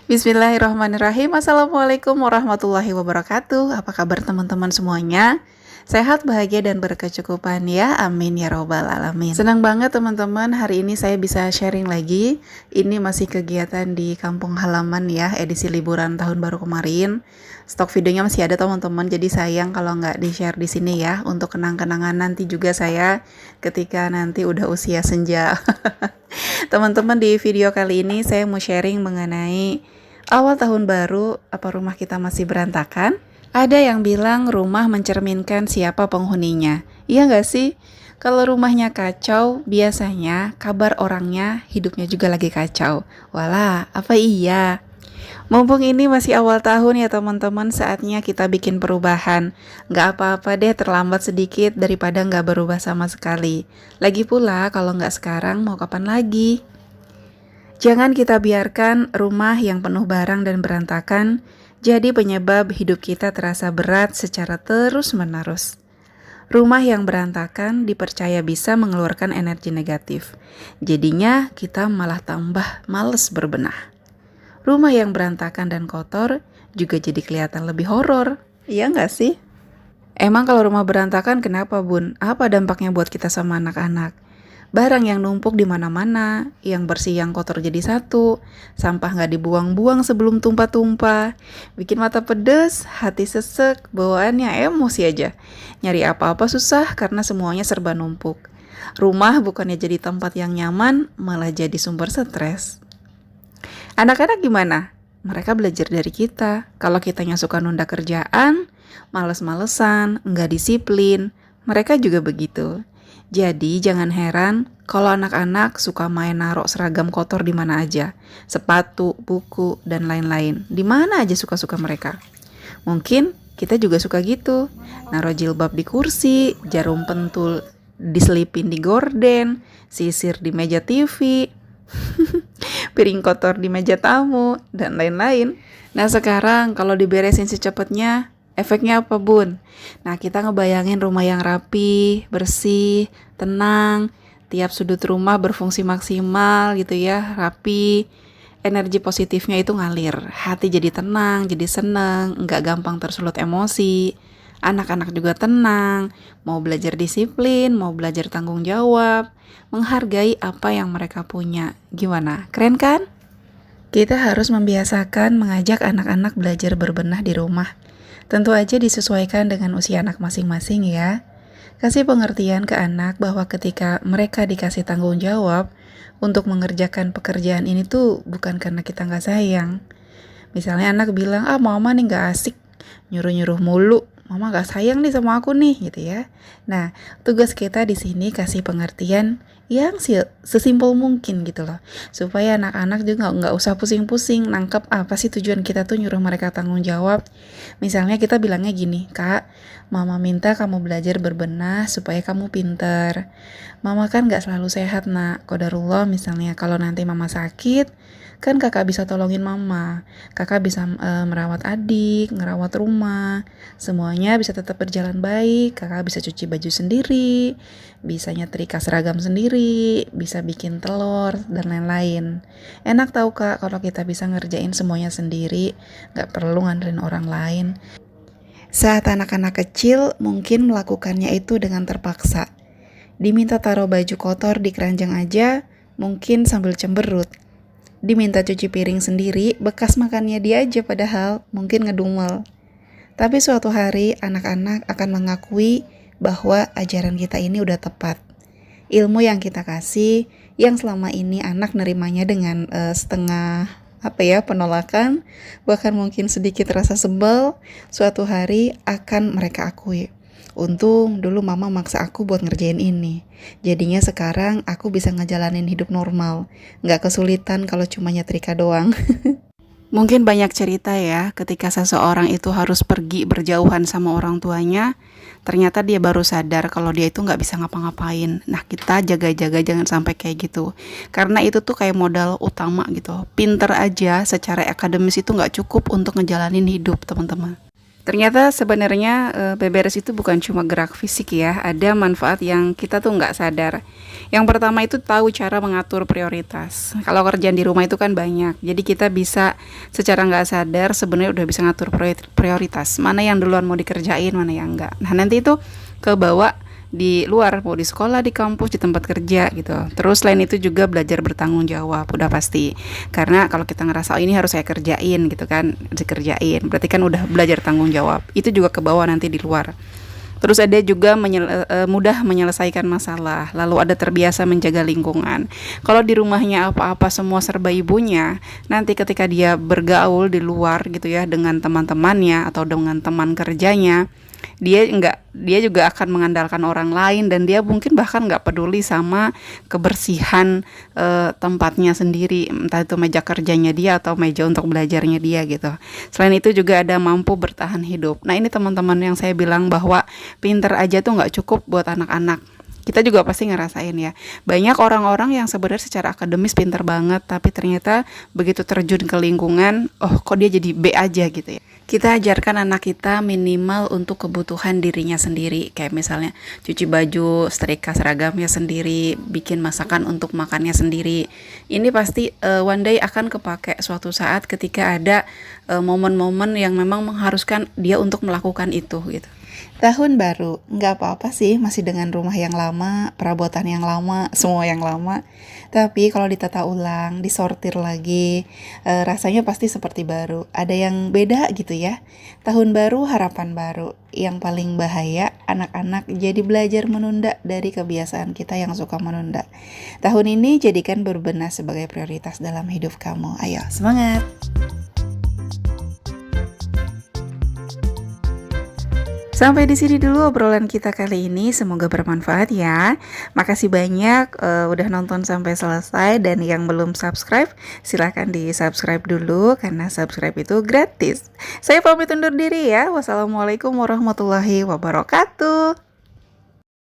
Bismillahirrahmanirrahim. Assalamualaikum warahmatullahi wabarakatuh. Apa kabar teman-teman semuanya? Sehat, bahagia, dan berkecukupan ya. Amin ya robbal alamin. Senang banget teman-teman, hari ini saya bisa sharing lagi. Ini masih kegiatan di kampung halaman ya, edisi liburan tahun baru kemarin. Stok videonya masih ada teman-teman, jadi sayang kalau nggak di-share di sini ya. Untuk kenang-kenangan nanti juga saya ketika nanti udah usia senja. Teman-teman, di video kali ini saya mau sharing mengenai awal tahun baru, apa rumah kita masih berantakan? Ada yang bilang rumah mencerminkan siapa penghuninya. Iya nggak sih? Kalau rumahnya kacau, biasanya kabar orangnya hidupnya juga lagi kacau. Walah, apa iya? Mumpung ini masih awal tahun ya teman-teman, saatnya kita bikin perubahan. Nggak apa-apa deh terlambat sedikit daripada nggak berubah sama sekali. Lagi pula kalau nggak sekarang mau kapan lagi? Jangan kita biarkan rumah yang penuh barang dan berantakan jadi penyebab hidup kita terasa berat secara terus-menerus. Rumah yang berantakan dipercaya bisa mengeluarkan energi negatif. Jadinya kita malah tambah males berbenah. Rumah yang berantakan dan kotor juga jadi kelihatan lebih horor. Iya nggak sih? Emang kalau rumah berantakan kenapa, Bun? Apa dampaknya buat kita sama anak-anak? Barang yang numpuk di mana-mana, yang bersih yang kotor jadi satu, sampah nggak dibuang-buang sebelum tumpah-tumpah, bikin mata pedes, hati sesek, bawaannya emosi aja. Nyari apa-apa susah karena semuanya serba numpuk. Rumah bukannya jadi tempat yang nyaman, malah jadi sumber stres. Anak-anak gimana? Mereka belajar dari kita. Kalau kitanya suka nunda kerjaan, males-malesan, nggak disiplin, mereka juga begitu. Jadi jangan heran kalau anak-anak suka main naruh seragam kotor di mana aja, sepatu, buku, dan lain-lain. Di mana aja suka-suka mereka. Mungkin kita juga suka gitu, naruh jilbab di kursi, jarum pentul diselipin di gorden, sisir di meja TV, piring kotor di meja tamu, dan lain-lain. Nah sekarang kalau diberesin secepatnya, efeknya apa, Bun? Nah, kita ngebayangin rumah yang rapi, bersih, tenang, tiap sudut rumah berfungsi maksimal gitu ya, rapi. Energi positifnya itu ngalir, hati jadi tenang, jadi seneng, nggak gampang tersulut emosi. Anak-anak juga tenang, mau belajar disiplin, mau belajar tanggung jawab, menghargai apa yang mereka punya. Gimana? Keren kan? Kita harus membiasakan mengajak anak-anak belajar berbenah di rumah. Tentu aja disesuaikan dengan usia anak masing-masing ya. Kasih pengertian ke anak bahwa ketika mereka dikasih tanggung jawab untuk mengerjakan pekerjaan ini tuh bukan karena kita nggak sayang. Misalnya anak bilang, mama nih nggak asik, nyuruh-nyuruh mulu. Mama gak sayang nih sama aku nih gitu ya. Nah, tugas kita di sini kasih pengertian yang sesimpel mungkin gitu loh. Supaya anak-anak juga nggak usah pusing-pusing nangkep apa sih tujuan kita tuh nyuruh mereka tanggung jawab. Misalnya kita bilangnya gini, Kak, mama minta kamu belajar berbenah supaya kamu pinter. Mama kan gak selalu sehat nak, qadarullah misalnya kalau nanti mama sakit, kan kakak bisa tolongin mama, kakak bisa merawat adik, ngerawat rumah, semuanya bisa tetap berjalan baik, kakak bisa cuci baju sendiri, bisa nyetrika seragam sendiri, bisa bikin telur, dan lain-lain. Enak tahu kak kalau kita bisa ngerjain semuanya sendiri, gak perlu ngandelin orang lain. Saat anak-anak kecil mungkin melakukannya itu dengan terpaksa. Diminta taruh baju kotor di keranjang aja, mungkin sambil cemberut. Diminta cuci piring sendiri, bekas makannya dia aja padahal mungkin ngedumel. Tapi suatu hari anak-anak akan mengakui bahwa ajaran kita ini udah tepat. Ilmu yang kita kasih, yang selama ini anak nerimanya dengan setengah penolakan, bahkan mungkin sedikit rasa sebel, suatu hari akan mereka akui. Untung dulu mama maksa aku buat ngerjain ini. Jadinya sekarang aku bisa ngejalanin hidup normal. Nggak kesulitan kalau cuma nyetrika doang. Mungkin banyak cerita ya, ketika seseorang itu harus pergi berjauhan sama orang tuanya, ternyata dia baru sadar kalau dia itu nggak bisa ngapa-ngapain. Nah, kita jaga-jaga jangan sampai kayak gitu. Karena itu tuh kayak modal utama gitu. Pinter aja secara akademis itu nggak cukup untuk ngejalanin hidup, teman-teman. Ternyata sebenarnya beberes itu bukan cuma gerak fisik ya, ada manfaat yang kita tuh nggak sadar. Yang pertama itu tahu cara mengatur prioritas. Kalau kerjaan di rumah itu kan banyak, jadi kita bisa secara nggak sadar sebenarnya udah bisa ngatur prioritas. Mana yang duluan mau dikerjain, mana yang enggak. Nah nanti itu kebawa di luar, mau di sekolah, di kampus, di tempat kerja gitu. Terus selain itu juga belajar bertanggung jawab, udah pasti. Karena kalau kita ngerasa oh, ini harus saya kerjain gitu kan, dikerjain. Berarti kan udah belajar tanggung jawab. Itu juga ke bawah nanti di luar. Terus ada juga mudah menyelesaikan masalah, lalu ada terbiasa menjaga lingkungan. Kalau di rumahnya apa-apa semua serba ibunya, nanti ketika dia bergaul di luar gitu ya dengan teman-temannya atau dengan teman kerjanya, dia juga akan mengandalkan orang lain dan dia mungkin bahkan nggak peduli sama kebersihan tempatnya sendiri, entah itu meja kerjanya dia atau meja untuk belajarnya dia gitu. Selain itu juga ada mampu bertahan hidup. Nah ini teman-teman yang saya bilang bahwa pinter aja tuh nggak cukup buat anak-anak. Kita juga pasti ngerasain ya, banyak orang-orang yang sebenarnya secara akademis pinter banget, tapi ternyata begitu terjun ke lingkungan, oh kok dia jadi B aja gitu ya. Kita ajarkan anak kita minimal untuk kebutuhan dirinya sendiri, kayak misalnya cuci baju, setrika seragamnya sendiri, bikin masakan untuk makannya sendiri. Ini pasti one day akan kepake suatu saat ketika ada momen-momen yang memang mengharuskan dia untuk melakukan itu gitu. Tahun baru, nggak apa-apa sih masih dengan rumah yang lama, perabotan yang lama, semua yang lama. Tapi kalau ditata ulang, disortir lagi, rasanya pasti seperti baru. Ada yang beda gitu ya. Tahun baru, harapan baru. Yang paling bahaya, anak-anak jadi belajar menunda dari kebiasaan kita yang suka menunda. Tahun ini jadikan berbenah sebagai prioritas dalam hidup kamu. Ayo, semangat! Sampai di sini dulu obrolan kita kali ini, semoga bermanfaat ya. Makasih banyak udah nonton sampai selesai, dan yang belum subscribe silahkan di subscribe dulu karena subscribe itu gratis. Saya pamit undur diri ya. Wassalamualaikum warahmatullahi wabarakatuh.